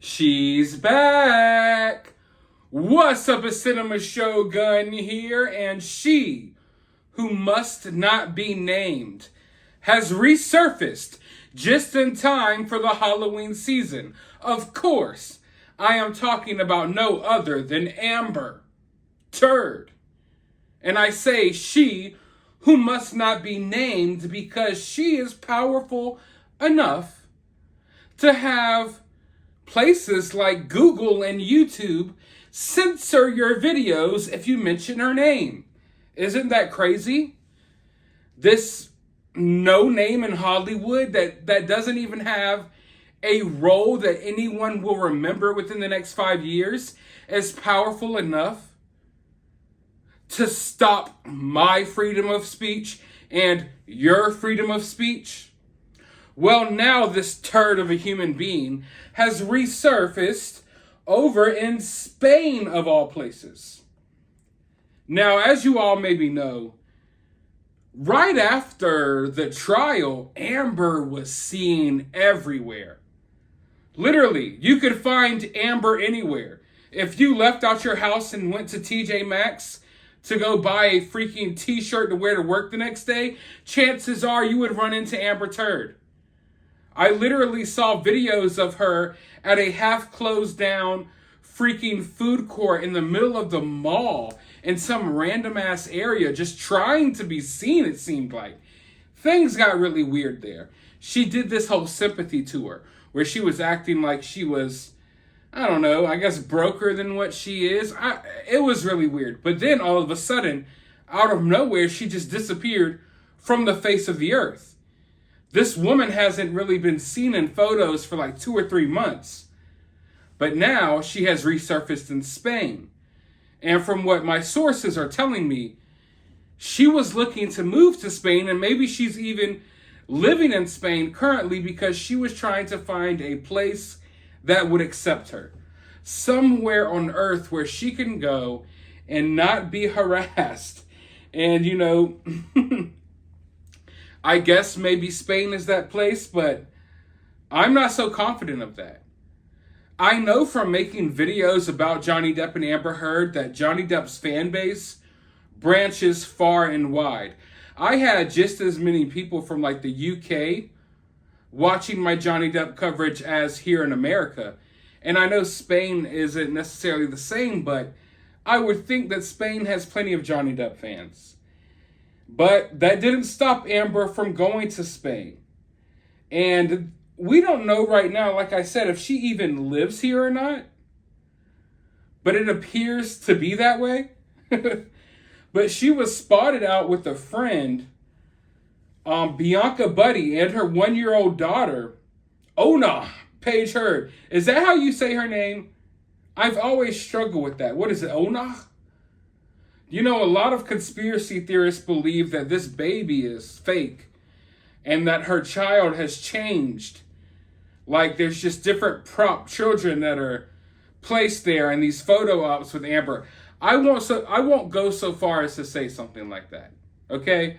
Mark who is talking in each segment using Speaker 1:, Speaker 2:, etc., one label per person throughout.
Speaker 1: She's back! What's up, a Cinema Shogun here, and she, who must not be named, has resurfaced just in time for the Halloween season. Of course, I am talking about no other than Amber Turd. And I say she, who must not be named, because she is powerful enough to have places like Google and YouTube censor your videos if you mention her name. Isn't that crazy? This no name in Hollywood that doesn't even have a role that anyone will remember within the next 5 years is powerful enough to stop my freedom of speech and your freedom of speech. Well, now this turd of a human being has resurfaced over in Spain, of all places. Now, as you all maybe know, right after the trial, Amber was seen everywhere. Literally, you could find Amber anywhere. If you left out your house and went to TJ Maxx to go buy a freaking t-shirt to wear to work the next day, chances are you would run into Amber Turd. I literally saw videos of her at a half-closed down freaking food court in the middle of the mall in some random-ass area just trying to be seen, it seemed like. Things got really weird there. She did this whole sympathy tour where she was acting like she was, I don't know, I guess broker than what she is. It was really weird. But then all of a sudden, out of nowhere, she just disappeared from the face of the earth. This woman hasn't really been seen in photos for like 2 or 3 months. But now she has resurfaced in Spain. And from what my sources are telling me, she was looking to move to Spain, and maybe she's even living in Spain currently because she was trying to find a place that would accept her. Somewhere on earth where she can go and not be harassed. And, you know, I guess maybe Spain is that place, but I'm not so confident of that. I know from making videos about Johnny Depp and Amber Heard that Johnny Depp's fan base branches far and wide. I had just as many people from like the UK watching my Johnny Depp coverage as here in America. And I know Spain isn't necessarily the same, but I would think that Spain has plenty of Johnny Depp fans. But that didn't stop Amber from going to Spain. And we don't know right now, like I said, if she even lives here or not. But it appears to be that way. But she was spotted out with a friend, Bianca Buddy, and her 1-year-old daughter, Ona Paige Heard. Is that how you say her name? I've always struggled with that. What is it, Ona? You know, a lot of conspiracy theorists believe that this baby is fake and that her child has changed. Like there's just different prop children that are placed there in these photo ops with Amber. I won't go so far as to say something like that, okay?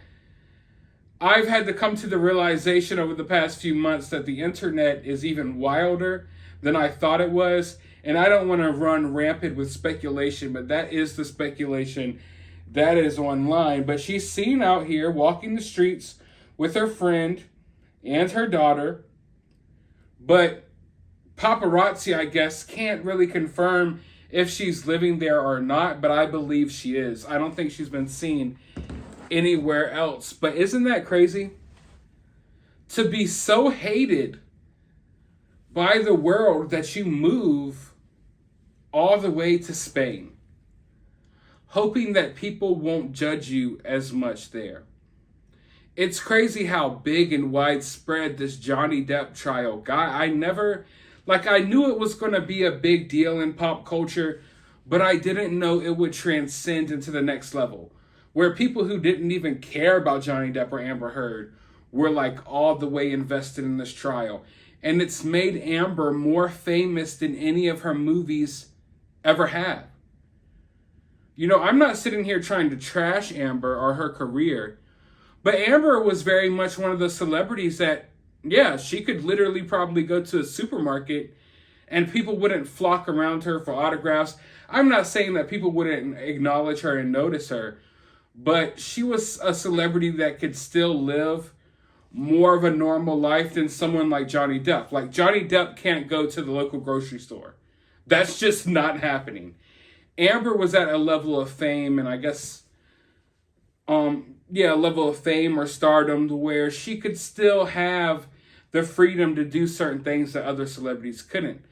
Speaker 1: I've had to come to the realization over the past few months that the internet is even wilder than I thought it was. And I don't want to run rampant with speculation, but that is the speculation that is online. But she's seen out here walking the streets with her friend and her daughter. But paparazzi, I guess, can't really confirm if she's living there or not, but I believe she is. I don't think she's been seen anywhere else. But isn't that crazy? To be so hated by the world that you move all the way to Spain, hoping that people won't judge you as much there. It's crazy how big and widespread this Johnny Depp trial got. I knew it was going to be a big deal in pop culture, but I didn't know it would transcend into the next level, where people who didn't even care about Johnny Depp or Amber Heard were like all the way invested in this trial. And it's made Amber more famous than any of her movies ever have. You know, I'm not sitting here trying to trash Amber or her career, but Amber was very much one of the celebrities that, yeah, she could literally probably go to a supermarket and people wouldn't flock around her for autographs. I'm not saying that people wouldn't acknowledge her and notice her, but she was a celebrity that could still live more of a normal life than someone like Johnny Depp. Like, Johnny Depp can't go to the local grocery store. That's just not happening. Amber was at a level of fame, and I guess, a level of fame or stardom to where she could still have the freedom to do certain things that other celebrities couldn't.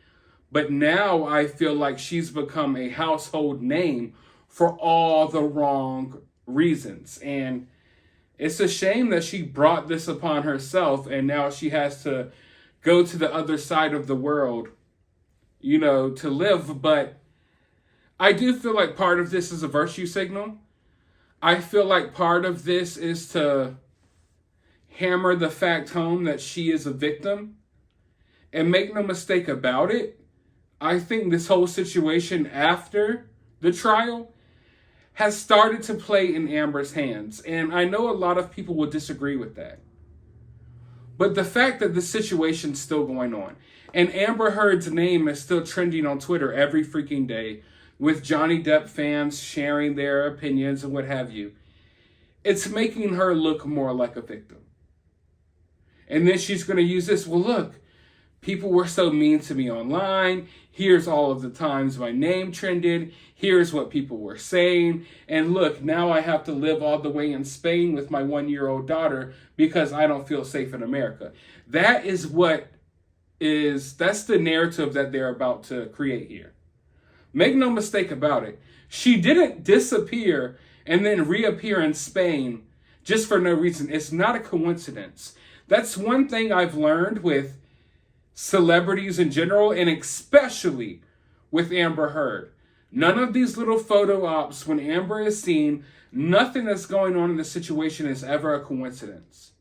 Speaker 1: But now I feel like she's become a household name for all the wrong reasons. And it's a shame that she brought this upon herself, and now she has to go to the other side of the world, to live. But I do feel like part of this is a virtue signal. I feel like part of this is to hammer the fact home that she is a victim. And make no mistake about it, I think this whole situation after the trial has started to play in Amber's hands. And I know a lot of people will disagree with that. But the fact that the situation's still going on, and Amber Heard's name is still trending on Twitter every freaking day, with Johnny Depp fans sharing their opinions and what have you, it's making her look more like a victim. And then she's going to use this, well, look, people were so mean to me online. Here's all of the times my name trended. Here's what people were saying. And look, now I have to live all the way in Spain with my 1-year-old daughter because I don't feel safe in America. That's the narrative that they're about to create here. Make no mistake about it. She didn't disappear and then reappear in Spain just for no reason. It's not a coincidence. That's one thing I've learned with celebrities in general, and especially with Amber Heard. None of these little photo ops, when Amber is seen, nothing that's going on in the situation is ever a coincidence.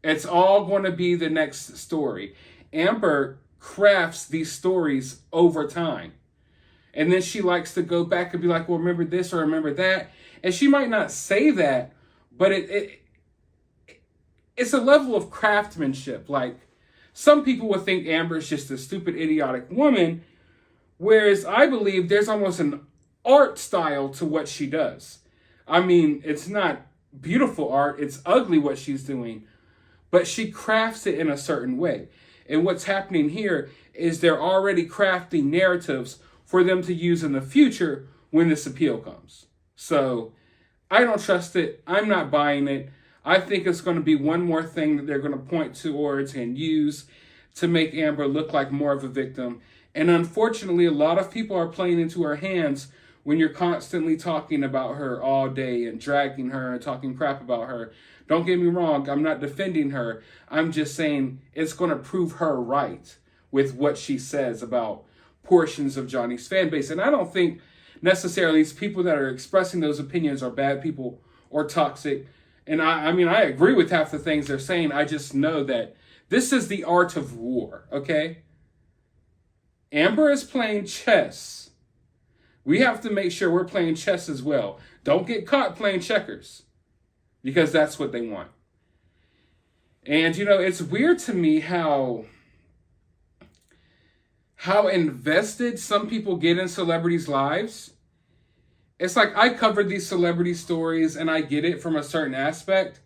Speaker 1: It's all going to be the next story. Amber crafts these stories over time. And then she likes to go back and be like, well, remember this or remember that. And she might not say that, but it's a level of craftsmanship. Like, some people would think Amber's just a stupid, idiotic woman, whereas I believe there's almost an art style to what she does. I mean, it's not beautiful art, it's ugly what she's doing, but she crafts it in a certain way. And what's happening here is they're already crafting narratives for them to use in the future when this appeal comes. So I don't trust it. I'm not buying it. I think it's going to be one more thing that they're going to point towards and use to make Amber look like more of a victim. And unfortunately, a lot of people are playing into her hands when you're constantly talking about her all day and dragging her and talking crap about her. Don't get me wrong, I'm not defending her. I'm just saying it's going to prove her right with what she says about portions of Johnny's fan base. And I don't think necessarily these people that are expressing those opinions are bad people or toxic. And I mean, I agree with half the things they're saying. I just know that this is the art of war, okay? Amber is playing chess. We have to make sure we're playing chess as well. Don't get caught playing checkers, because that's what they want. And, it's weird to me how invested some people get in celebrities' lives. It's like, I covered these celebrity stories and I get it from a certain aspect.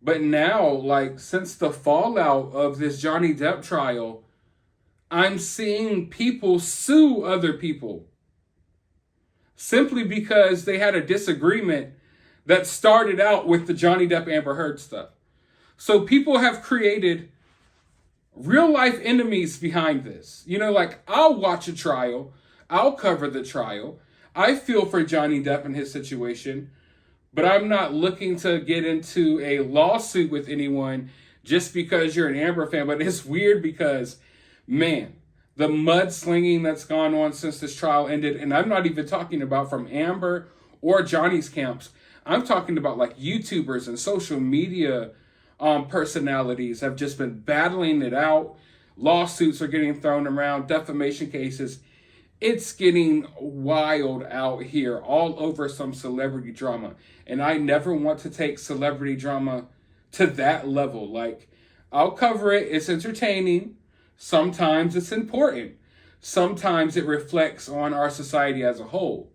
Speaker 1: But now, like, since the fallout of this Johnny Depp trial, I'm seeing people sue other people simply because they had a disagreement that started out with the Johnny Depp Amber Heard stuff. So people have created real life enemies behind this. Like, I'll watch a trial. I'll cover the trial. I feel for Johnny Depp and his situation, but I'm not looking to get into a lawsuit with anyone just because you're an Amber fan. But it's weird because, man, the mudslinging that's gone on since this trial ended, and I'm not even talking about from Amber or Johnny's camps. I'm talking about like YouTubers and social media personalities have just been battling it out. Lawsuits are getting thrown around, defamation cases. It's getting wild out here, all over some celebrity drama. And I never want to take celebrity drama to that level. Like, I'll cover it. It's entertaining. Sometimes it's important. sometimes it reflects on our society as a whole.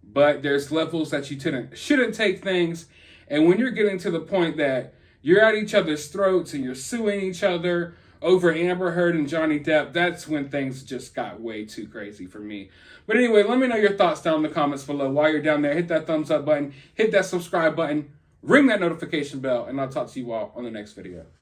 Speaker 1: But there's levels that you shouldn't take things. And when you're getting to the point that you're at each other's throats and you're suing each other over Amber Heard and Johnny Depp, that's when things just got way too crazy for me. But anyway, let me know your thoughts down in the comments below. While you're down there, hit that thumbs up button, hit that subscribe button, ring that notification bell, and I'll talk to you all on the next video.